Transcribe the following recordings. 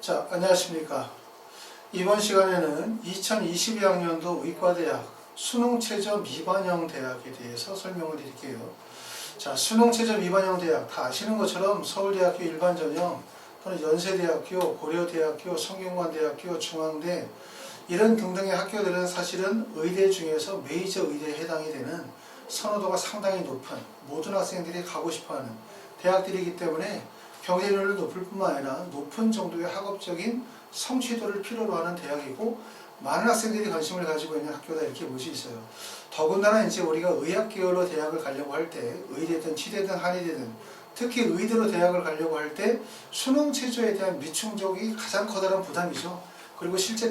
자, 안녕하십니까. 이번 시간에는 2022학년도 의과대학 수능최저 미반영 대학에 대해서 설명을 드릴게요. 자, 수능최저 미반영 대학 다 아시는 것처럼 서울대학교 일반전형 또는 연세대학교, 고려대학교, 성균관대학교, 중앙대 이런 등등의 학교들은 사실은 의대 중에서 메이저 의대에 해당이 되는 선호도가 상당히 높은 모든 학생들이 가고 싶어하는 대학들이기 때문에 경쟁률이 높을 뿐만 아니라 높은 정도의 학업적인 성취도를 필요로 하는 대학이고 많은 학생들이 관심을 가지고 있는 학교다 이렇게 볼 수 있어요. 더군다나 이제 우리가 의학 계열로 대학을 가려고 할 때 의대든 치대든 한의대든 특히 의대로 대학을 가려고 할 때 수능 최저에 대한 미충족이 가장 커다란 부담이죠. 그리고 실제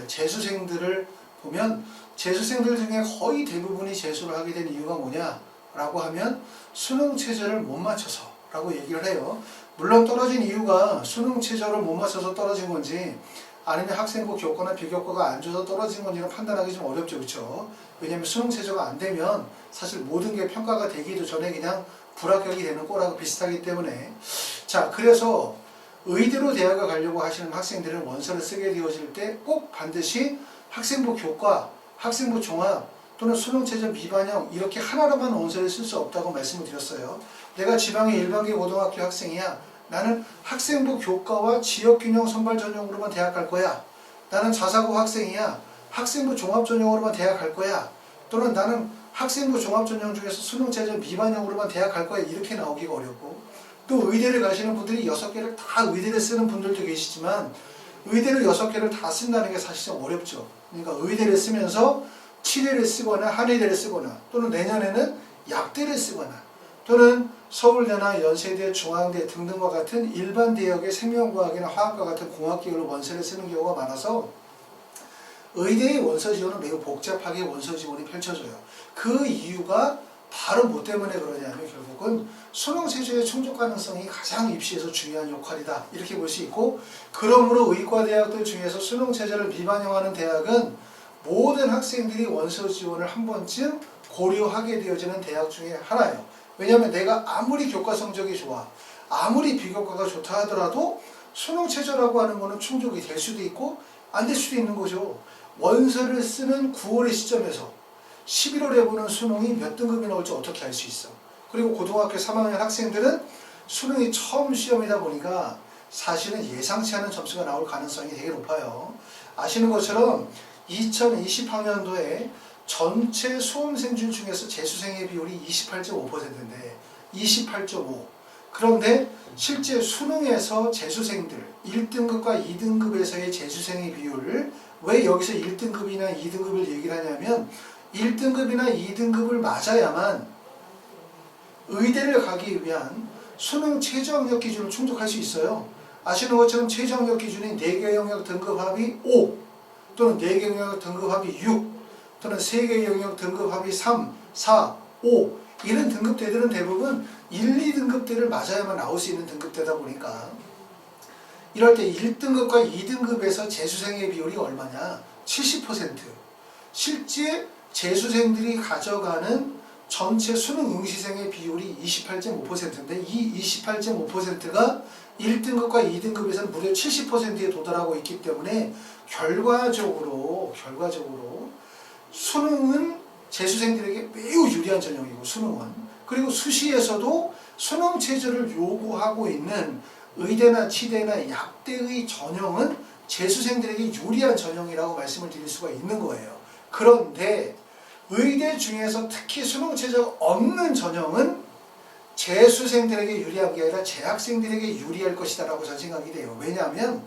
재수생들을 보면 재수생들 중에 거의 대부분이 재수를 하게 된 이유가 뭐냐라고 하면 수능 최저를 못 맞춰서 라고 얘기를 해요. 물론 떨어진 이유가 수능 최저를 못 맞춰서 떨어진 건지 아니면 학생부 교과나 비교과가 안 줘서 떨어진 건지는 판단하기 좀 어렵죠. 그렇죠? 왜냐하면 수능 최저가 안 되면 사실 모든 게 평가가 되기도 전에 그냥 불합격이 되는 거라고 비슷하기 때문에 자, 그래서 의대로 대학을 가려고 하시는 학생들은 원서를 쓰게 되어질 때 꼭 반드시 학생부 교과, 학생부 종합 또는 수능 최저 미반영 이렇게 하나로만 원서를 쓸 수 없다고 말씀을 드렸어요. 내가 지방의 일반계 고등학교 학생이야. 나는 학생부 교과와 지역균형 선발 전형으로만 대학 갈 거야. 나는 자사고 학생이야. 학생부 종합 전형으로만 대학 갈 거야. 또는 나는 학생부 종합 전형 중에서 수능 최저 미반영으로만 대학 갈 거야. 이렇게 나오기가 어렵고 또 의대를 가시는 분들이 6개를 다 의대를 쓰는 분들도 계시지만 의대를 6개를 다 쓴다는 게 사실 좀 어렵죠. 그러니까 의대를 쓰면서 치대를 쓰거나 한의대를 쓰거나 또는 내년에는 약대를 쓰거나 또는 서울대나 연세대, 중앙대 등등과 같은 일반 대학의 생명과학이나 화학과 같은 공학계열로 원서를 쓰는 경우가 많아서 의대의 원서 지원은 매우 복잡하게 원서 지원이 펼쳐져요. 그 이유가 바로 뭐 때문에 그러냐면 결국은 수능 최저의 충족 가능성이 가장 입시에서 중요한 역할이다 이렇게 볼 수 있고 그러므로 의과대학들 중에서 수능 최저를 미반영하는 대학은 모든 학생들이 원서 지원을 한 번쯤 고려하게 되어지는 대학 중에 하나예요. 왜냐하면 내가 아무리 교과 성적이 좋아, 아무리 비교과가 좋다 하더라도 수능 최저라고 하는 거는 충족이 될 수도 있고 안 될 수도 있는 거죠. 원서를 쓰는 9월의 시점에서 11월에 보는 수능이 몇 등급이 나올지 어떻게 알 수 있어. 그리고 고등학교 3학년 학생들은 수능이 처음 시험이다 보니까 사실은 예상치 않은 점수가 나올 가능성이 되게 높아요. 아시는 것처럼 2020학년도에 전체 수험생 중에서 재수생의 비율이 28.5%인데 28.5. 그런데 실제 수능에서 재수생들 1등급과 2등급에서의 재수생의 비율을 왜 여기서 1등급이나 2등급을 얘기를 하냐면 1등급이나 2등급을 맞아야만 의대를 가기 위한 수능 최저학력 기준을 충족할 수 있어요. 아시는 것처럼 최저학력 기준이 4개 영역 등급 합이 5 또는 4개 영역 등급 합이 6 또는 3개 영역 등급 합이 3, 4, 5 이런 등급대들은 대부분 1, 2등급대를 맞아야만 나올 수 있는 등급대다 보니까 이럴 때 1등급과 2등급에서 재수생의 비율이 얼마냐? 70%. 실제 재수생들이 가져가는 전체 수능 응시생의 비율이 28.5%인데 이 28.5%가 1등급과 2등급에서는 무려 70%에 도달하고 있기 때문에 결과적으로 수능은 재수생들에게 매우 유리한 전형이고 수능은 그리고 수시에서도 수능 최저를 요구하고 있는 의대나 치대나 약대의 전형은 재수생들에게 유리한 전형이라고 말씀을 드릴 수가 있는 거예요. 그런데 의대 중에서 특히 수능 최저가 없는 전형은 재수생들에게 유리한 게 아니라 재학생들에게 유리할 것이다 라고 저는 생각이 돼요. 왜냐하면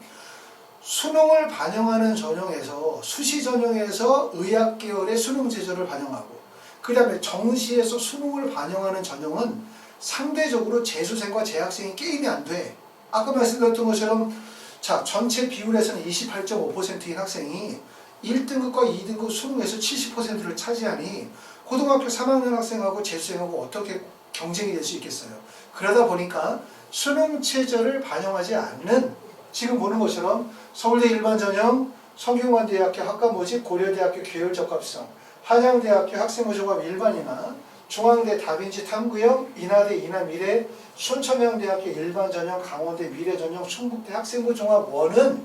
수능을 반영하는 전형에서 수시 전형에서 의학 계열의 수능 최저를 반영하고 그 다음에 정시에서 수능을 반영하는 전형은 상대적으로 재수생과 재학생이 게임이 안 돼. 아까 말씀드렸던 것처럼 자 전체 비율에서는 28.5%인 학생이 1등급과 2등급 수능에서 70%를 차지하니 고등학교 3학년 학생하고 재수생하고 어떻게 경쟁이 될 수 있겠어요. 그러다 보니까 수능 최저를 반영하지 않는 지금 보는 것처럼 서울대 일반전형, 성균관대학교 학과모집, 고려대학교 계열적합성, 한양대학교 학생부종합 일반이나 중앙대 다빈치 탐구형, 인하대 인하미래, 순천향대학교 일반전형, 강원대 미래전형, 충북대 학생부 종합원은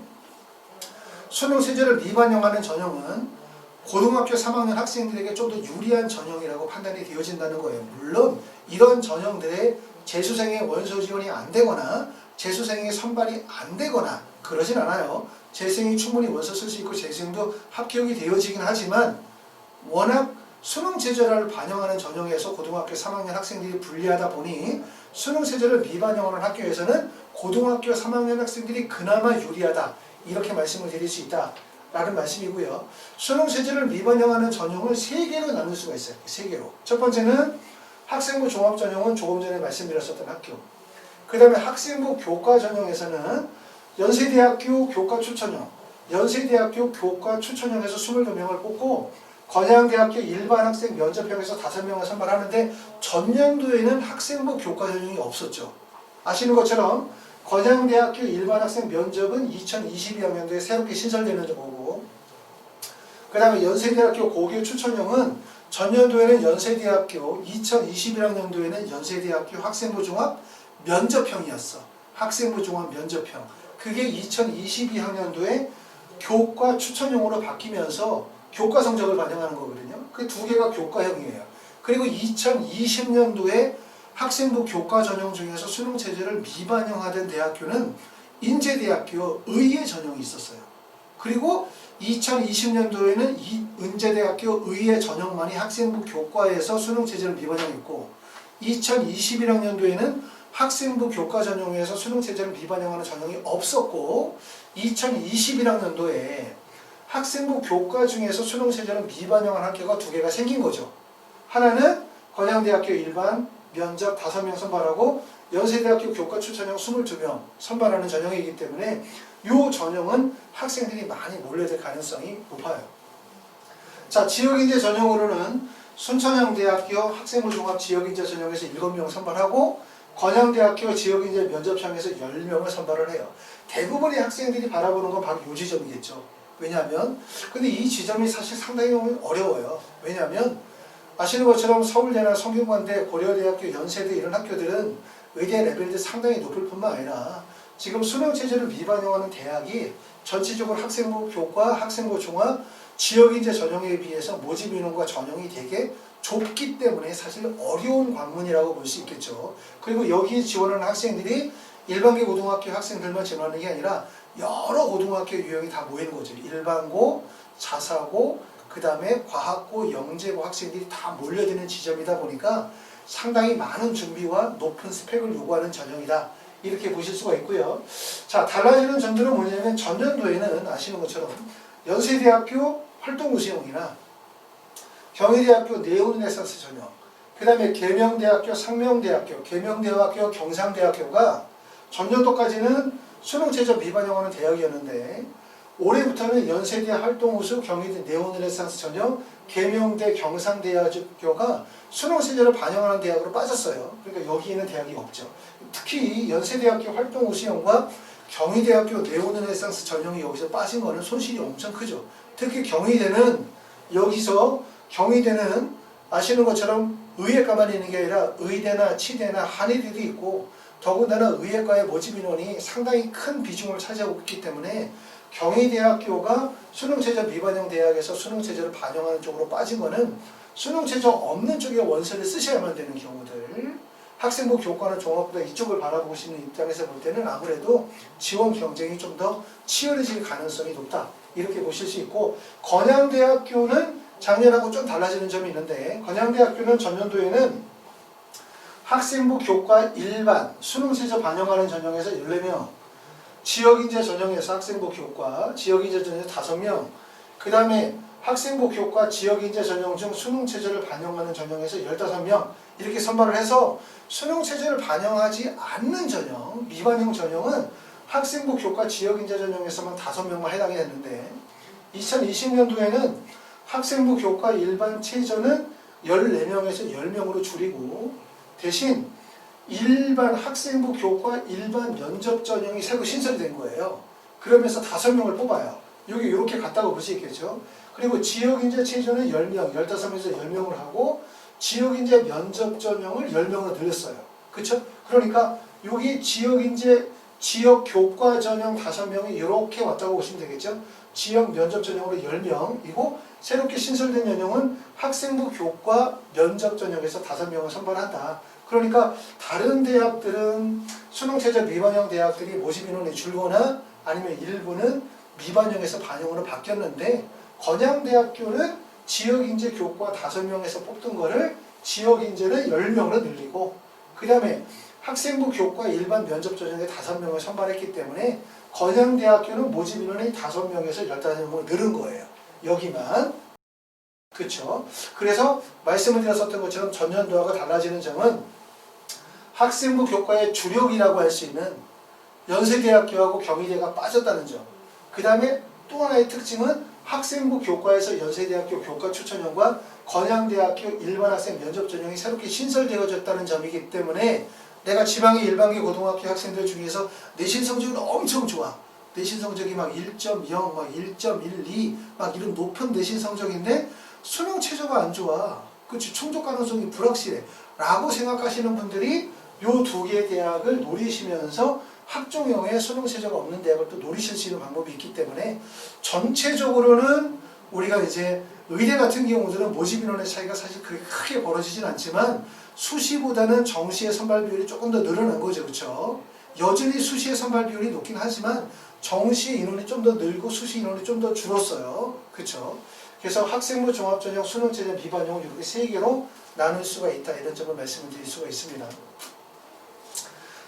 수능 체제를 미반영하는 전형은 고등학교 3학년 학생들에게 좀 더 유리한 전형이라고 판단이 되어진다는 거예요. 물론 이런 전형들의 재수생의 원서 지원이 안 되거나 재수생의 선발이 안 되거나 그러진 않아요. 재수생이 충분히 원서 쓸 수 있고 재수생도 합격이 되어지긴 하지만 워낙 수능 체제를 반영하는 전형에서 고등학교 3학년 학생들이 불리하다 보니 수능 체제를 미반영하는 학교에서는 고등학교 3학년 학생들이 그나마 유리하다. 이렇게 말씀을 드릴 수 있다. 라는 말씀이고요. 수능 체제를 미반영하는 전형을 3개로 나눌 수가 있어요. 3개로. 첫 번째는 학생부 종합 전형은 조금 전에 말씀드렸었던 학교. 그 다음에 학생부 교과 전형에서는 연세대학교 교과 추천형, 연세대학교 교과 추천형에서 22명을 뽑고 건양대학교 일반 학생 면접형에서 5명을 선발하는데 전년도에는 학생부 교과 전형이 없었죠. 아시는 것처럼 건양대학교 일반 학생 면접은 2022학년도에 새롭게 신설되는 거고, 그 다음에 연세대학교 고교 추천형은 전년도에는 연세대학교, 2021학년도에는 연세대학교 학생부 종합 면접형이었어. 학생부 종합 면접형. 그게 2022학년도에 교과 추천형으로 바뀌면서 교과 성적을 반영하는 거거든요. 그 두 개가 교과형이에요. 그리고 2020년도에 학생부 교과 전형 중에서 수능 체제를 미반영하던 대학교는 인제대학교 의예 전형이 있었어요. 그리고 2020년도에는 이 은제대학교 의예 전형만이 학생부 교과에서 수능 체제를 미반영했고 2021학년도에는 학생부 교과 전형에서 수능 체제를 미반영하는 전형이 없었고 2021학년도에 학생부 교과 중에서 수능 체제를 미반영한 학교가 2개가 생긴 거죠. 하나는 건양대학교 일반 면접 5명 선발하고 연세대학교 교과 추천형 22명 선발하는 전형이기 때문에 이 전형은 학생들이 많이 몰려들 가능성이 높아요. 자, 지역인재 전형으로는 순천향대학교 학생부 종합 지역인재 전형에서 7명 선발하고 건양대학교 지역인재 면접형에서 10명을 선발을 해요. 대부분의 학생들이 바라보는 건 바로 이 지점이겠죠. 왜냐하면 근데 이 지점이 사실 상당히 어려워요. 왜냐하면 아시는 것처럼 서울대나 성균관대, 고려대학교, 연세대 이런 학교들은 의대 레벨도 상당히 높을 뿐만 아니라 지금 수능 체제를 미반영하는 대학이 전체적으로 학생부 교과, 학생부 종합, 지역인재 전형에 비해서 모집 인원과 전형이 되게 좁기 때문에 사실 어려운 관문이라고 볼 수 있겠죠. 그리고 여기 지원하는 학생들이 일반계 고등학교 학생들만 지원하는 게 아니라 여러 고등학교 유형이 다 모이는 거죠. 일반고, 자사고, 그 다음에 과학고, 영재고 학생들이 다 몰려드는 지점이다 보니까 상당히 많은 준비와 높은 스펙을 요구하는 전형이다. 이렇게 보실 수가 있고요. 자, 달라지는 점들은 뭐냐면 전년도에는 아시는 것처럼 연세대학교 활동우수형이나 경희대학교 네오르네상스 전형, 그 다음에 계명대학교, 상명대학교, 계명대학교, 경상대학교가 전년도까지는 수능체제 미반영하는 대학이었는데 올해부터는 연세대 활동우수, 경희대 네오르네상스 전형, 계명대, 경상대학교가 수능체제를 반영하는 대학으로 빠졌어요. 그러니까 여기 있는 대학이 없죠. 특히 연세대학교 활동우수형과 경희대학교 네오르네상스 전형이 여기서 빠진 거는 손실이 엄청 크죠. 특히 경희대는 아시는 것처럼 의예과만 있는 게 아니라 의대나 치대나 한의대도 있고 더군다나 의예과의 모집 인원이 상당히 큰 비중을 차지하고 있기 때문에 경희대학교가 수능체제 미반영 대학에서 수능체제를 반영하는 쪽으로 빠진 거는 수능체제 없는 쪽에 원서를 쓰셔야만 되는 경우들, 학생부 교과는 종합보다 이쪽을 바라보고 있는 입장에서 볼 때는 아무래도 지원 경쟁이 좀 더 치열해질 가능성이 높다. 이렇게 보실 수 있고, 건양대학교는 작년하고 좀 달라지는 점이 있는데, 건양대학교는 전년도에는 학생부 교과 일반 수능체제 반영하는 전형에서 14명, 지역인재 전형에서 학생부 교과, 지역인재 전형에서 5명, 그 다음에 학생부 교과, 지역인재 전형 중 수능체제를 반영하는 전형에서 15명 이렇게 선발을 해서 수능체제를 반영하지 않는 전형, 미반영 전형은 학생부 교과, 지역인재 전형에서만 5명만 해당이 됐는데 2020년도에는 학생부 교과 일반 체제는 14명에서 10명으로 줄이고 대신 일반 학생부 교과 일반 면접 전형이 새로 신설이 된 거예요. 그러면서 5명을 뽑아요. 여기 이렇게 갔다고 볼 수 있겠죠. 그리고 지역인재 체제는 10명, 15명에서 10명을 하고 지역인재 면접 전형을 10명으로 늘렸어요. 그쵸? 그러니까 여기 지역인재 지역 교과 전형 5명이 이렇게 왔다고 보시면 되겠죠? 지역 면접 전형으로 10명이고 새롭게 신설된 전형은 학생부 교과 면접 전형에서 5명을 선발한다. 그러니까 다른 대학들은 수능 최저 미반영 대학들이 모집 인원이 줄거나 아니면 일부는 미반영에서 반영으로 바뀌었는데 건양대학교는 지역인재 교과 5명에서 뽑던 거를 지역인재를 10명으로 늘리고 그 다음에 학생부 교과 일반 면접 전형에 5명을 선발했기 때문에 건양대학교는 모집 인원이 5명에서 15명으로 늘은 거예요. 여기만. 그렇죠? 그래서 말씀을 드렸었던 것처럼 전년도하고 달라지는 점은 학생부 교과의 주력이라고 할 수 있는 연세대학교하고 경희대가 빠졌다는 점. 그 다음에 또 하나의 특징은 학생부 교과에서 연세대학교 교과 추천형과 건양대학교 일반 학생 면접 전형이 새롭게 신설되어졌다는 점이기 때문에 내가 지방의 일반계 고등학교 학생들 중에서 내신 성적이 엄청 좋아. 내신 성적이 막 1.0, 막 1.12, 막 이런 높은 내신 성적인데 수능 최저가 안 좋아. 그치? 충족 가능성이 불확실해. 라고 생각하시는 분들이 요 두 개의 대학을 노리시면서 학종형의 수능 최저가 없는 대학을 또 노리실 수 있는 방법이 있기 때문에 전체적으로는 우리가 이제 의대 같은 경우들은 모집 인원의 차이가 사실 그렇게 크게 벌어지진 않지만 수시보다는 정시의 선발 비율이 조금 더 늘어난 거죠. 그렇죠? 여전히 수시의 선발 비율이 높긴 하지만 정시 인원이 좀 더 늘고 수시 인원이 좀 더 줄었어요. 그렇죠? 그래서 학생부 종합전형, 수능체제 미반영을 이렇게 3개로 나눌 수가 있다. 이런 점을 말씀을 드릴 수가 있습니다.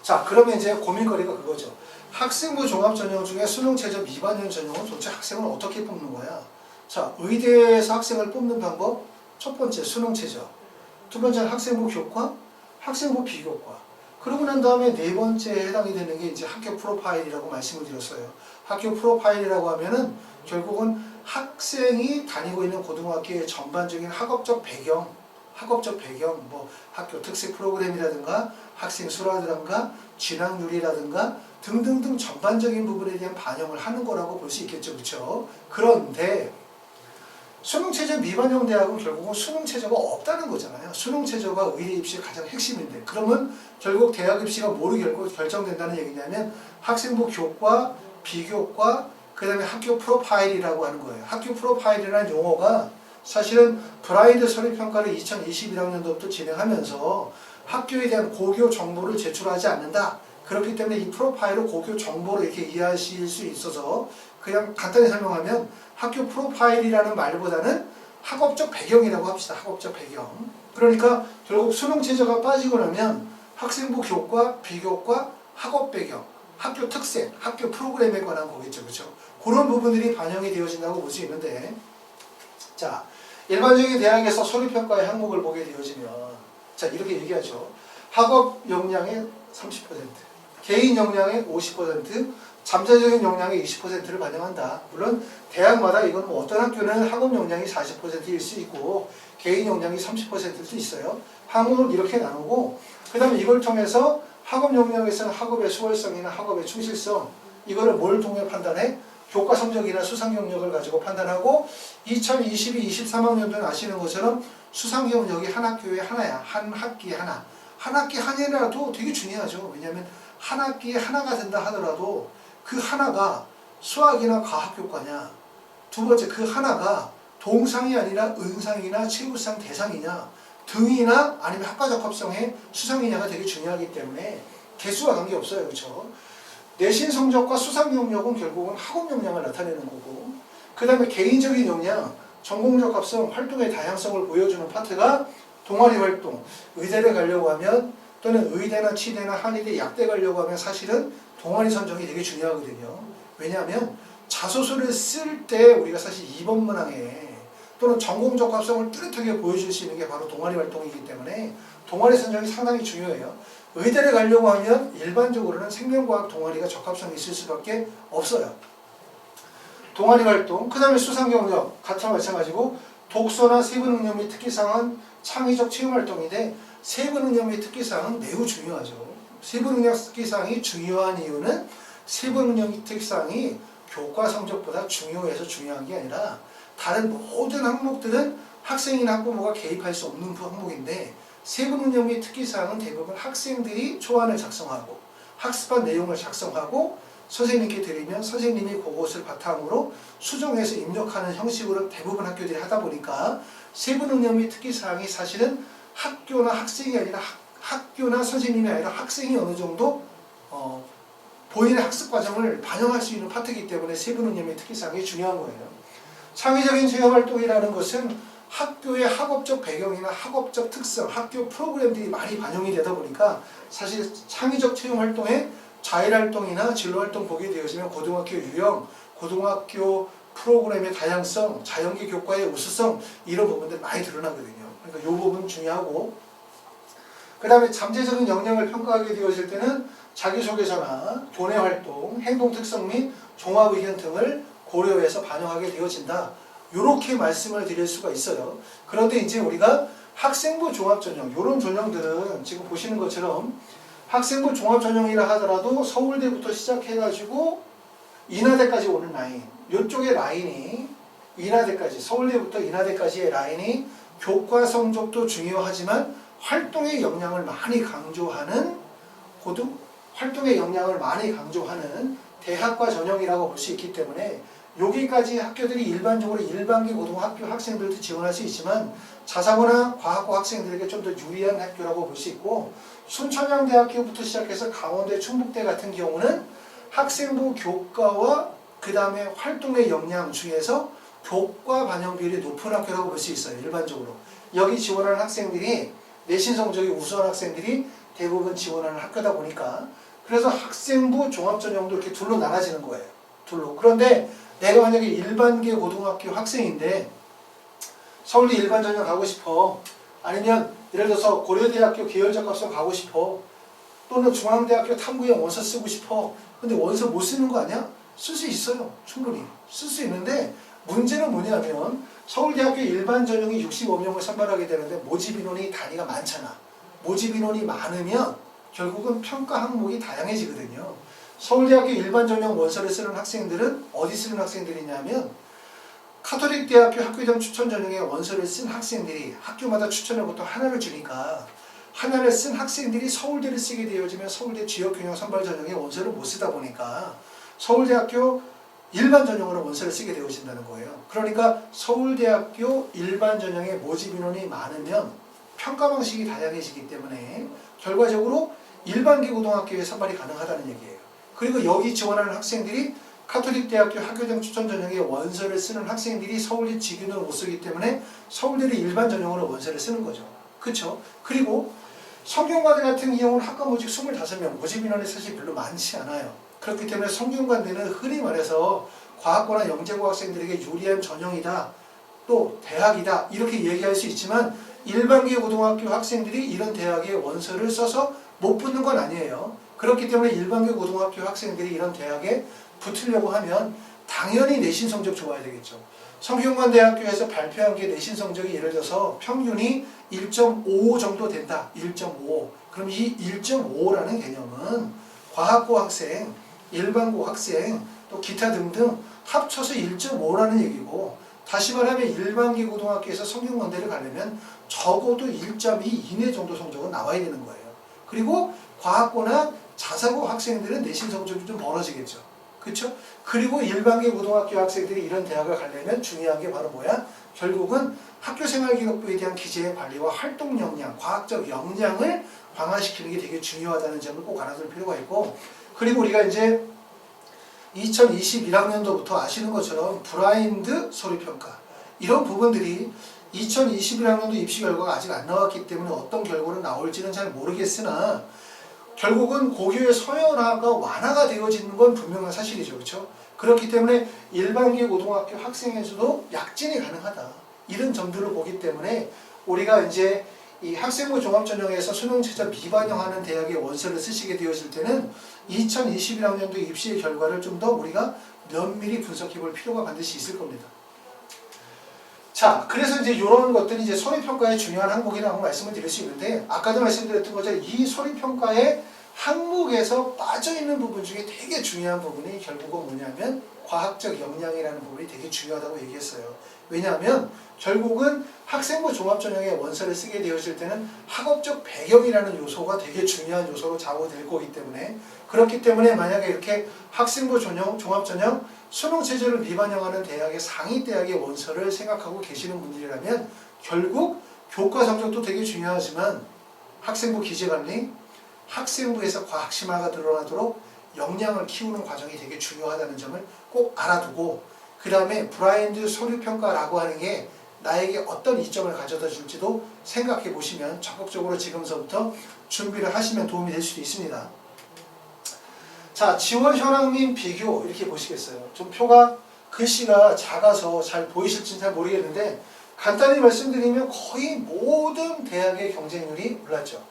자, 그러면 이제 고민거리가 그거죠. 학생부 종합전형 중에 수능체제 미반영 전형은 도대체 학생을 어떻게 뽑는 거야? 자, 의대에서 학생을 뽑는 방법. 첫 번째 수능체제. 두 번째는 학생부 교과, 학생부 비교과. 그러고 난 다음에 네 번째에 해당이 되는 게 이제 학교 프로파일이라고 말씀을 드렸어요. 학교 프로파일이라고 하면은 결국은 학생이 다니고 있는 고등학교의 전반적인 학업적 배경, 뭐 학교 특색 프로그램이라든가 학생 수라든가 진학률이라든가 등등등 전반적인 부분에 대한 반영을 하는 거라고 볼 수 있겠죠. 그렇죠? 그런데 수능체제 미반영 대학은 결국은 수능체제가 없다는 거잖아요. 수능체제가 의대 입시의 가장 핵심인데 그러면 결국 대학 입시가 뭐로 결정된다는 얘기냐면 학생부 교과, 비교과, 그 다음에 학교 프로파일이라고 하는 거예요. 학교 프로파일이라는 용어가 사실은 블라인드 서류평가를 2021학년도부터 진행하면서 학교에 대한 고교 정보를 제출하지 않는다. 그렇기 때문에 이 프로파일을 고교 정보로 이렇게 이해하실 수 있어서 그냥 간단히 설명하면 학교 프로파일이라는 말보다는 학업적 배경이라고 합시다. 학업적 배경. 그러니까 결국 수능 체제가 빠지고 나면 학생부 교과, 비교과, 학업 배경, 학교 특색, 학교 프로그램에 관한 거겠죠. 그렇죠? 그런 부분들이 반영이 되어진다고 볼 수 있는데 자, 일반적인 대학에서 서류평가의 항목을 보게 되어지면 자, 이렇게 얘기하죠. 학업 역량의 30%, 개인 역량의 50%, 잠재적인 역량의 20%를 반영한다. 물론 대학마다 이건 뭐 어떤 학교는 학업 역량이 40%일 수 있고 개인 역량이 30%일 수 있어요. 항목을 이렇게 나누고 그 다음에 이걸 통해서 학업 역량에서는 학업의 수월성이나 학업의 충실성 이거를 뭘 통해 판단해? 교과 성적이나 수상 경력을 가지고 판단하고 2022-23학년도는 아시는 것처럼 수상 경력이 한 학교에 하나야. 한 학기에 하나. 한 학기 한 해라도 되게 중요하죠. 왜냐하면 한 학기에 하나가 된다 하더라도 그 하나가 수학이나 과학교과냐. 두 번째 그 하나가 동상이 아니라 은상이나 최우수상 대상이냐. 등이나 아니면 학과적 합성의 수상이냐가 되게 중요하기 때문에 개수와 관계없어요. 그렇죠? 내신 성적과 수상 경력은 결국은 학업 역량을 나타내는 거고 그 다음에 개인적인 역량, 전공적 합성, 활동의 다양성을 보여주는 파트가 동아리 활동, 의대를 가려고 하면 또는 의대나 치대나 한의대, 약대 가려고 하면 사실은 동아리 선정이 되게 중요하거든요. 왜냐하면 자소서를 쓸 때 우리가 사실 2번 문항에 또는 전공적 합성을 뚜렷하게 보여줄 수 있는 게 바로 동아리 활동이기 때문에 동아리 선정이 상당히 중요해요. 의대를 가려고 하면 일반적으로는 생명과학 동아리가 적합성이 있을 수밖에 없어요. 동아리 활동, 그 다음에 수상 경력, 같은 마찬가지고 독서나 세부 능력 및 특기사항은 창의적 체험 활동인데 세부 능력 및 특기사항은 매우 중요하죠. 세부 능력 특기사항이 중요한 이유는 세부 능력 및 특기사항이 교과 성적보다 중요해서 중요한 게 아니라 다른 모든 항목들은 학생이나 학부모가 개입할 수 없는 항목인데 세부 능력 및 특기사항은 대부분 학생들이 초안을 작성하고 학습한 내용을 작성하고 선생님께 드리면 선생님이 그것을 바탕으로 수정해서 입력하는 형식으로 대부분 학교들이 하다 보니까 세부 능력 및 특기사항이 사실은 학교나 학생이 아니라 학교나 선생님이 아니라 학생이 어느 정도 본인의 학습 과정을 반영할 수 있는 파트이기 때문에 세부 능력 및 특기사항이 중요한 거예요. 창의적인 체험활동이라는 것은 학교의 학업적 배경이나 학업적 특성, 학교 프로그램들이 많이 반영이 되다 보니까 사실 창의적 체험활동에 자율활동이나 진로활동 보게 되어지면 고등학교 유형, 고등학교 프로그램의 다양성, 자연계 교과의 우수성 이런 부분들 많이 드러나거든요. 그러니까 이 부분 중요하고 그 다음에 잠재적인 역량을 평가하게 되어질 때는 자기소개서나 교내활동, 행동특성 및 종합의견 등을 고려해서 반영하게 되어진다. 이렇게 말씀을 드릴 수가 있어요. 그런데 이제 우리가 학생부 종합전형 이런 전형들은 지금 보시는 것처럼 학생부 종합전형이라 하더라도 서울대부터 시작해가지고 인하대까지 오는 라인 이쪽의 라인이 인하대까지 서울대부터 인하대까지의 라인이 교과 성적도 중요하지만 활동의 역량을 많이 강조하는 활동의 역량을 많이 강조하는 대학과 전형이라고 볼 수 있기 때문에 여기까지 학교들이 일반적으로 일반기 고등학교 학생들도 지원할 수 있지만 자사고나 과학고 학생들에게 좀 더 유리한 학교라고 볼 수 있고 순천향대학교부터 시작해서 강원대 충북대 같은 경우는 학생부 교과와 그 다음에 활동의 역량 중에서 교과 반영 비율이 높은 학교라고 볼 수 있어요. 일반적으로 여기 지원하는 학생들이 내신 성적이 우수한 학생들이 대부분 지원하는 학교다 보니까 그래서 학생부 종합전형도 이렇게 둘로 나눠지는 거예요. 둘로. 그런데 내가 만약에 일반계 고등학교 학생인데 서울대 일반전형 가고 싶어. 아니면 예를 들어서 고려대학교 계열적 합성 가고 싶어. 또는 중앙대학교 탐구형 원서 쓰고 싶어. 근데 원서 못 쓰는 거 아니야? 쓸 수 있어요. 충분히. 쓸 수 있는데 문제는 뭐냐면 서울대학교 일반전형이 65명을 선발하게 되는데 모집 인원이 단위가 많잖아. 모집 인원이 많으면 결국은 평가 항목이 다양해지거든요. 서울대학교 일반전형 원서를 쓰는 학생들은 어디 쓰는 학생들이냐면 카톨릭대학교 학교장 추천전형에 원서를 쓴 학생들이 학교마다 추천을 보통 하나를 주니까 하나를 쓴 학생들이 서울대를 쓰게 되어지면 서울대 지역균형 선발전형에 원서를 못 쓰다 보니까 서울대학교 일반전형으로 원서를 쓰게 되어진다는 거예요. 그러니까 서울대학교 일반전형의 모집 인원이 많으면 평가 방식이 다양해지기 때문에 결과적으로 일반기 고등학교에 선발이 가능하다는 얘기예요. 그리고 여기 지원하는 학생들이 카톨릭대학교 학교장 추천전형에 원서를 쓰는 학생들이 서울대 직윤을 못 쓰기 때문에 서울대를 일반전형으로 원서를 쓰는 거죠. 그렇죠? 그리고 성균관대 같은 경우는 학과 모집 25명, 모집 인원이 사실 별로 많지 않아요. 그렇기 때문에 성균관대는 흔히 말해서 과학고나 영재고 학생들에게 유리한 전형이다, 또 대학이다 이렇게 얘기할 수 있지만 일반계 고등학교 학생들이 이런 대학에 원서를 써서 못 붙는 건 아니에요. 그렇기 때문에 일반계 고등학교 학생들이 이런 대학에 붙으려고 하면 당연히 내신 성적 좋아야 되겠죠. 성균관대학교에서 발표한 게 내신 성적이 예를 들어서 평균이 1.55 정도 된다. 1.55. 그럼 이 1.55라는 개념은 과학고 학생, 일반고 학생, 또 기타 등등 합쳐서 1.5라는 얘기고 다시 말하면 일반계 고등학교에서 성균관대를 가려면 적어도 1.2 이내 정도 성적은 나와야 되는 거예요. 그리고 과학고나 자사고 학생들은 내신 성적이 좀 벌어지겠죠. 그렇죠? 그리고 일반계 고등학교 학생들이 이런 대학을 가려면 중요한 게 바로 뭐야? 결국은 학교생활기록부에 대한 기재의 관리와 활동 역량, 과학적 역량을 강화시키는 게 되게 중요하다는 점을 꼭 알아둘 필요가 있고 그리고 우리가 이제 2021학년도부터 아시는 것처럼 브라인드 서류평가 이런 부분들이 2021학년도 입시 결과가 아직 안 나왔기 때문에 어떤 결과는 나올지는 잘 모르겠으나 결국은 고교의 서열화가 완화가 되어지는 건 분명한 사실이죠. 그렇죠? 그렇기 때문에 일반계 고등학교 학생에서도 약진이 가능하다. 이런 점들을 보기 때문에 우리가 이제 이 학생부 종합전형에서 수능체제 미반영하는 대학의 원서를 쓰시게 되어질 때는 2021학년도 입시의 결과를 좀 더 우리가 면밀히 분석해 볼 필요가 반드시 있을 겁니다. 자, 그래서 이제 이런 것들이 이제 서류평가의 중요한 항목이라고 말씀을 드릴 수 있는데, 아까도 말씀드렸던 것처럼 이 서류평가의 항목에서 빠져있는 부분 중에 되게 중요한 부분이 결국은 뭐냐면 과학적 역량이라는 부분이 되게 중요하다고 얘기했어요. 왜냐하면 결국은 학생부 종합전형의 원서를 쓰게 되어질 때는 학업적 배경이라는 요소가 되게 중요한 요소로 작용될 거기 때문에, 그렇기 때문에 만약에 이렇게 학생부 종합전형 수능체제를 미반영하는 대학의 상위대학의 원서를 생각하고 계시는 분들이라면 결국 교과 성적도 되게 중요하지만 학생부 기재관리, 학생부에서 과학심화가 드러나도록 역량을 키우는 과정이 되게 중요하다는 점을 꼭 알아두고, 그 다음에 브라인드 서류평가라고 하는 게 나에게 어떤 이점을 가져다 줄지도 생각해 보시면 적극적으로 지금서부터 준비를 하시면 도움이 될 수도 있습니다. 자, 지원 현황 및 비교 이렇게 보시겠어요. 좀 표가 글씨가 작아서 잘 보이실지는 잘 모르겠는데 간단히 말씀드리면 거의 모든 대학의 경쟁률이 올랐죠.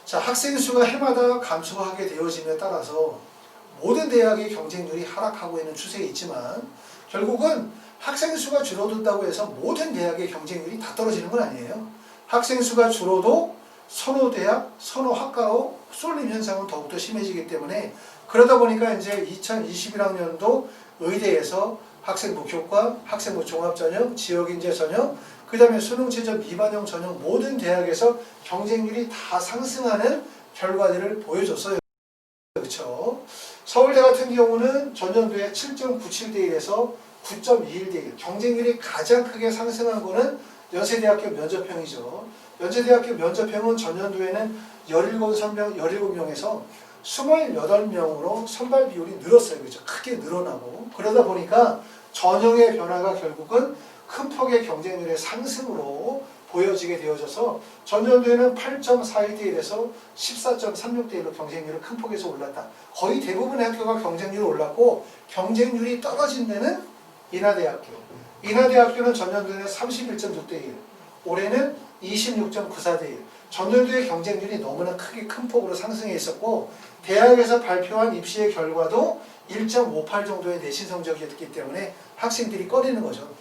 자, 학생 수가 해마다 감소하게 되어짐에 따라서 모든 대학의 경쟁률이 하락하고 있는 추세에 있지만 결국은 학생 수가 줄어든다고 해서 모든 대학의 경쟁률이 다 떨어지는 건 아니에요. 학생 수가 줄어도 선호 대학, 선호 학과로 쏠림 현상은 더욱더 심해지기 때문에, 그러다 보니까 이제 2021학년도 의대에서 학생부 교과, 학생부 종합전형, 지역인재 전형, 그 다음에 수능체제 미반영 전형 모든 대학에서 경쟁률이 다 상승하는 결과들을 보여줬어요. 그렇죠? 서울대 같은 경우는 전년도에 7.97대 1에서 9.21대 1, 경쟁률이 가장 크게 상승한 거는 연세대학교 면접형이죠. 연세대학교 면접형은 전년도에는 17명에서 28명으로 선발 비율이 늘었어요. 그렇죠? 크게 늘어나고, 그러다 보니까 전형의 변화가 결국은 큰 폭의 경쟁률의 상승으로 보여지게 되어져서 전년도에는 8.41대 1에서 14.36대 1로 경쟁률이 큰 폭에서 올랐다. 거의 대부분의 학교가 경쟁률이 올랐고, 경쟁률이 떨어진 데는 인하대학교. 인하대학교는 전년도에는 31.6대 1, 올해는 26.94대 1. 전년도의 경쟁률이 너무나 크게 큰 폭으로 상승해 있었고, 대학에서 발표한 입시의 결과도 1.58 정도의 내신 성적이었기 때문에 학생들이 꺼리는 거죠.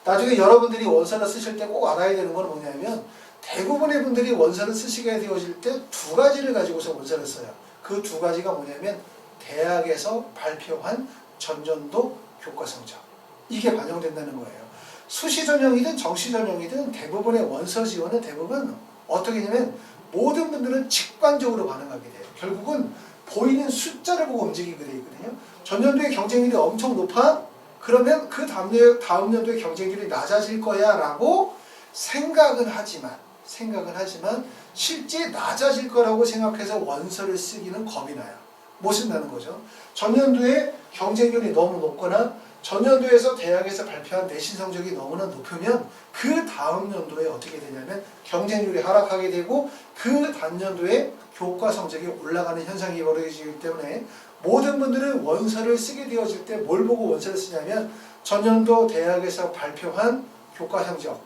나중에 여러분들이 원서를 쓰실 때 꼭 알아야 되는 건 뭐냐면, 대부분의 분들이 원서를 쓰시게 되어질 때 두 가지를 가지고서 원서를 써요. 그 두 가지가 뭐냐면 대학에서 발표한 전년도 교과 성적, 이게 반영된다는 거예요. 수시 전형이든 정시 전형이든 대부분의 원서 지원은 대부분 어떻게 되냐면 모든 분들은 직관적으로 반응하게 돼요. 결국은 보이는 숫자를 보고 움직이게 되어 있거든요. 전년도의 경쟁률이 엄청 높아? 그러면 그 다음 연도의 경쟁률이 낮아질 거야 라고 생각은 하지만 실제 낮아질 거라고 생각해서 원서를 쓰기는 겁이 나요. 못 쓴다는 거죠. 전년도에 경쟁률이 너무 높거나 전년도에서 대학에서 발표한 내신 성적이 너무나 높으면 그 다음 연도에 어떻게 되냐면 경쟁률이 하락하게 되고 그 단년도에 교과 성적이 올라가는 현상이 벌어지기 때문에 모든 분들은 원서를 쓰게 되어질 때 뭘 보고 원서를 쓰냐면 전년도 대학에서 발표한 교과 성적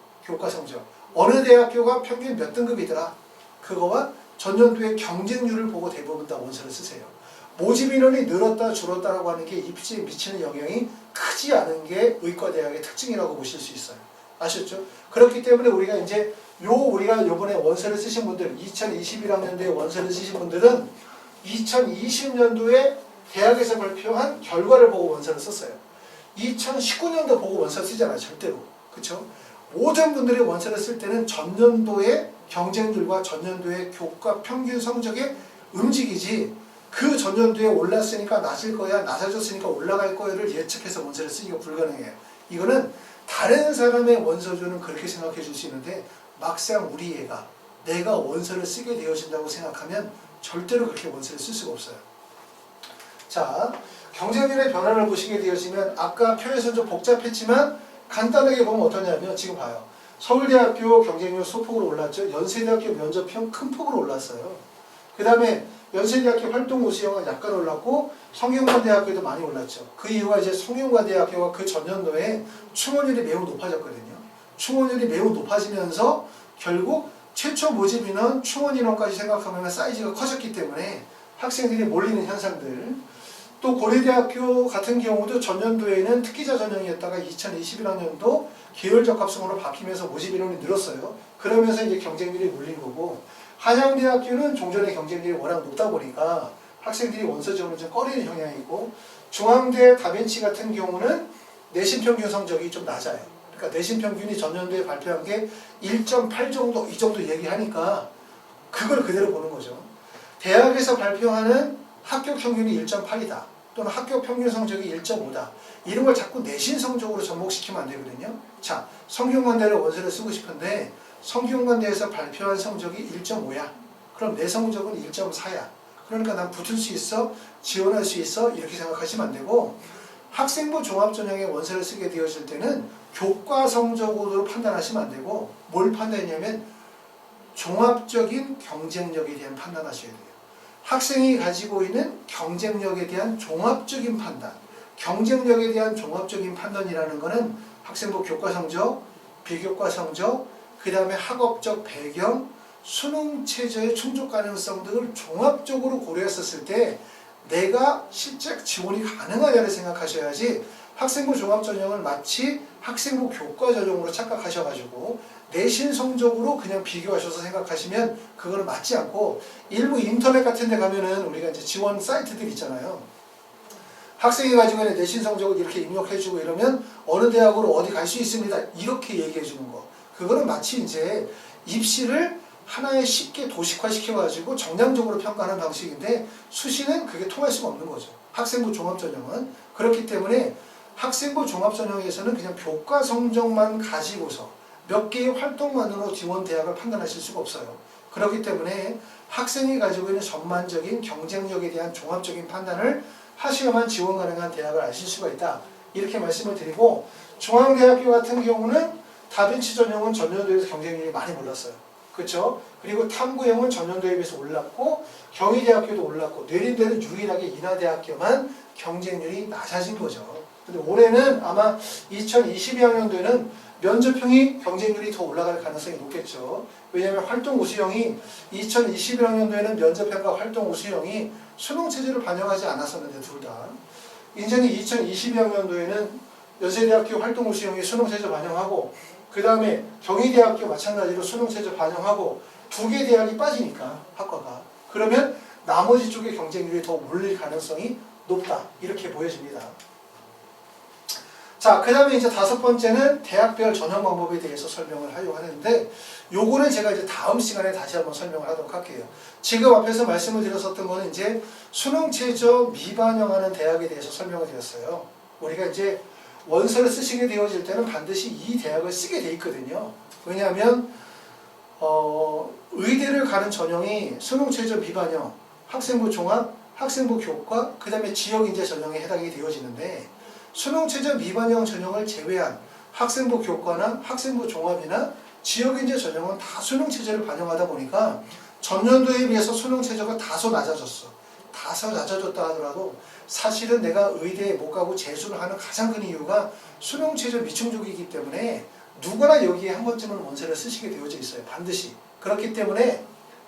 어느 대학교가 평균 몇 등급이더라, 그거와 전년도의 경쟁률을 보고 대부분 다 원서를 쓰세요. 모집 인원이 늘었다 줄었다라고 하는 게 입시에 미치는 영향이 크지 않은 게 의과대학의 특징이라고 보실 수 있어요. 아셨죠? 그렇기 때문에 우리가 이제 우리가 요번에 원서를 쓰신 분들, 2021학년도에 원서를 쓰신 분들은 2020년도에 대학에서 발표한 결과를 보고 원서를 썼어요. 2019년도 보고 원서를 쓰잖아요. 절대로. 그렇죠? 모든 분들이 원서를 쓸 때는 전년도의 경쟁률과 전년도의 교과 평균 성적에 움직이지, 그 전년도에 올랐으니까 낮을 거야, 낮아졌으니까 올라갈 거야를 예측해서 원서를 쓰기가 불가능해요. 이거는 다른 사람의 원서주는 그렇게 생각해 줄 수 있는데 막상 우리 애가 내가 원서를 쓰게 되어진다고 생각하면 절대로 그렇게 원서를 쓸 수가 없어요. 자, 경쟁률의 변화를 보시게 되어지면 아까 표에서 좀 복잡했지만 간단하게 보면 어떠냐면 지금 봐요. 서울대학교 경쟁률 소폭으로 올랐죠. 연세대학교 면접형 큰 폭으로 올랐어요. 그 다음에 연세대학교 활동우수형은 약간 올랐고 성균관대학교도 많이 올랐죠. 그 이유가 이제 성균관대학교가 그 전년도에 충원율이 매우 높아졌거든요. 충원율이 매우 높아지면서 결국 최초 모집 인원, 충원 인원까지 생각하면 사이즈가 커졌기 때문에 학생들이 몰리는 현상들. 또 고려대학교 같은 경우도 전년도에는 특기자 전형이었다가 2021학년도 계열적 합성으로 바뀌면서 모집 인원이 늘었어요. 그러면서 이제 경쟁률이 몰린 거고, 한양대학교는 종전의 경쟁률이 워낙 높다 보니까 학생들이 원서 지원을 좀 꺼리는 경향이 있고, 중앙대 다빈치 같은 경우는 내신 평균 성적이 좀 낮아요. 그러니까 내신 평균이 전년도에 발표한 게 1.8 정도, 이 정도 얘기하니까 그걸 그대로 보는 거죠. 대학에서 발표하는 합격 평균이 1.8이다. 또는 합격 평균 성적이 1.5다. 이런 걸 자꾸 내신 성적으로 접목시키면 안 되거든요. 자, 성균관대를 원서를 쓰고 싶은데 성균관대에서 발표한 성적이 1.5야. 그럼 내 성적은 1.4야. 그러니까 난 붙을 수 있어, 지원할 수 있어, 이렇게 생각하시면 안 되고, 학생부 종합전형의 원서를 쓰게 되어질 때는 교과 성적으로 판단하시면 안 되고, 뭘 판단했냐면 종합적인 경쟁력에 대한 판단하셔야 돼요. 학생이 가지고 있는 경쟁력에 대한 종합적인 판단, 경쟁력에 대한 종합적인 판단이라는 것은 학생부 교과 성적, 비교과 성적, 그 다음에 학업적 배경, 수능 최저의 충족 가능성 등을 종합적으로 고려했었을 때 내가 실제 지원이 가능하냐를 생각하셔야지, 학생부 종합전형을 마치 학생부 교과 전형으로 착각하셔가지고 내신 성적으로 그냥 비교하셔서 생각하시면 그거는 맞지 않고, 일부 인터넷 같은 데 가면은 우리가 이제 지원 사이트들 있잖아요. 학생이 가지고 있는 내신 성적을 이렇게 입력해주고 이러면 어느 대학으로 어디 갈 수 있습니다. 이렇게 얘기해주는 거. 그거는 마치 이제 입시를 하나의 쉽게 도식화시켜가지고 정량적으로 평가하는 방식인데, 수시는 그게 통할 수가 없는 거죠. 학생부 종합전형은. 그렇기 때문에 학생부 종합전형에서는 그냥 교과 성적만 가지고서 몇 개의 활동만으로 지원 대학을 판단하실 수가 없어요. 그렇기 때문에 학생이 가지고 있는 전반적인 경쟁력에 대한 종합적인 판단을 하셔야만 지원 가능한 대학을 아실 수가 있다. 이렇게 말씀을 드리고, 중앙대학교 같은 경우는 다빈치 전형은 전년도에서 경쟁률이 많이 올랐어요. 그렇죠? 그리고 탐구형은 전년도에 비해서 올랐고, 경희대학교도 올랐고, 내린데는 유일하게 인하대학교만 경쟁률이 낮아진 거죠. 근데 올해는 아마 2022학년도에는 면접형이 경쟁률이 더 올라갈 가능성이 높겠죠. 왜냐하면 활동 우수형이 2021학년도에는 면접형과 활동 우수형이 수능 체제를 반영하지 않았었는데, 둘 다. 이제는 2022학년도에는 연세대학교 활동 우수형이 수능 체제 반영하고, 그 다음에 경희대학교 마찬가지로 수능 체제 반영하고, 두 개 대학이 빠지니까 학과가, 그러면 나머지 쪽의 경쟁률이 더 올릴 가능성이 높다. 이렇게 보여집니다. 자, 그 다음에 이제 다섯 번째는 대학별 전형 방법에 대해서 설명을 하려고 하는데, 요거는 제가 이제 다음 시간에 다시 한번 설명을 하도록 할게요. 지금 앞에서 말씀을 드렸었던 거는 이제 수능 최저 미반영하는 대학에 대해서 설명을 드렸어요. 우리가 이제 원서를 쓰시게 되어질 때는 반드시 이 대학을 쓰게 돼 있거든요. 왜냐하면 의대를 가는 전형이 수능 최저 미반영, 학생부 종합, 학생부 교과, 그 다음에 지역인재 전형에 해당이 되어지는데, 수능 최저 미반영 전형을 제외한 학생부 교과나 학생부 종합이나 지역인재 전형은 다 수능 체제를 반영하다 보니까 전년도에 비해서 수능 체제가 다소 낮아졌어. 다소 낮아졌다 하더라도 사실은 내가 의대에 못 가고 재수를 하는 가장 큰 이유가 수능 체제 미충족이기 때문에 누구나 여기에 한 번쯤은 원서를 쓰시게 되어져 있어요. 반드시. 그렇기 때문에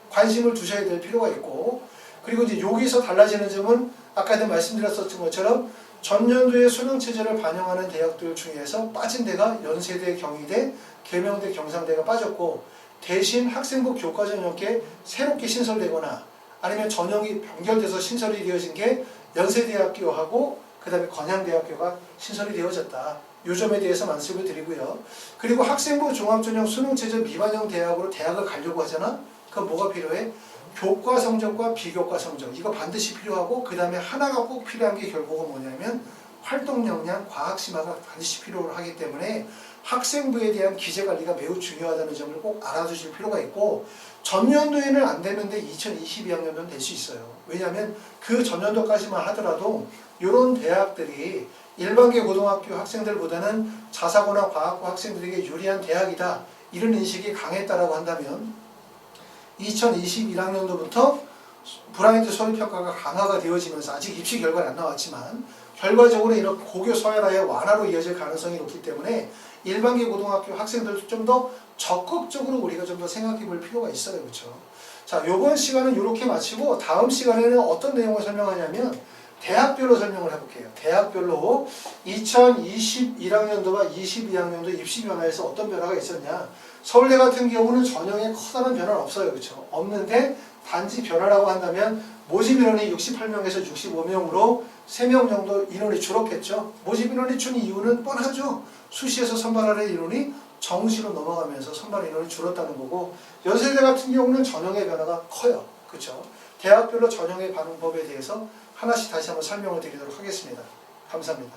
관심을 두셔야 될 필요가 있고, 그리고 이제 여기서 달라지는 점은 아까도 말씀드렸었던 것처럼 전년도에 수능 체제를 반영하는 대학들 중에서 빠진 데가 연세대, 경희대, 계명대, 경상대가 빠졌고, 대신 학생부 교과 전형에 새롭게 신설되거나 아니면 전형이 변결돼서 신설이 되어진 게 연세대학교하고 그 다음에 건양대학교가 신설이 되어졌다. 이 점에 대해서 말씀을 드리고요. 그리고 학생부 종합전형 수능 체제 미반영 대학으로 대학을 가려고 하잖아? 그럼 뭐가 필요해? 교과 성적과 비교과 성적, 이거 반드시 필요하고, 그 다음에 하나가 꼭 필요한 게 결국은 뭐냐면 활동 역량, 과학 심화가 반드시 필요하기 때문에 학생부에 대한 기재 관리가 매우 중요하다는 점을 꼭 알아두실 필요가 있고, 전년도에는 안 되는데 2022학년도는 될 수 있어요. 왜냐하면 그 전년도까지만 하더라도 이런 대학들이 일반계 고등학교 학생들보다는 자사고나 과학고 학생들에게 유리한 대학이다, 이런 인식이 강했다라고 한다면 2021학년도부터 브라인드 서류평가가 강화가 되어지면서, 아직 입시 결과는 안 나왔지만 결과적으로 이런 고교 서열화의 완화로 이어질 가능성이 높기 때문에 일반계 고등학교 학생들도 좀 더 적극적으로 우리가 좀 더 생각해 볼 필요가 있어요. 그렇죠? 자, 요번 시간은 이렇게 마치고 다음 시간에는 어떤 내용을 설명하냐면 대학별로 설명을 해볼게요. 대학별로 2021학년도와 22학년도 입시 변화에서 어떤 변화가 있었냐. 서울대 같은 경우는 전형에 커다란 변화는 없어요. 그렇죠? 없는데 단지 변화라고 한다면 모집 인원이 68명에서 65명으로 3명 정도 인원이 줄었겠죠. 모집 인원이 준 이유는 뻔하죠. 수시에서 선발하는 인원이 정시로 넘어가면서 선발 인원이 줄었다는 거고, 연세대 같은 경우는 전형의 변화가 커요. 그렇죠? 대학별로 전형의 반응법에 대해서 하나씩 다시 한번 설명을 드리도록 하겠습니다. 감사합니다.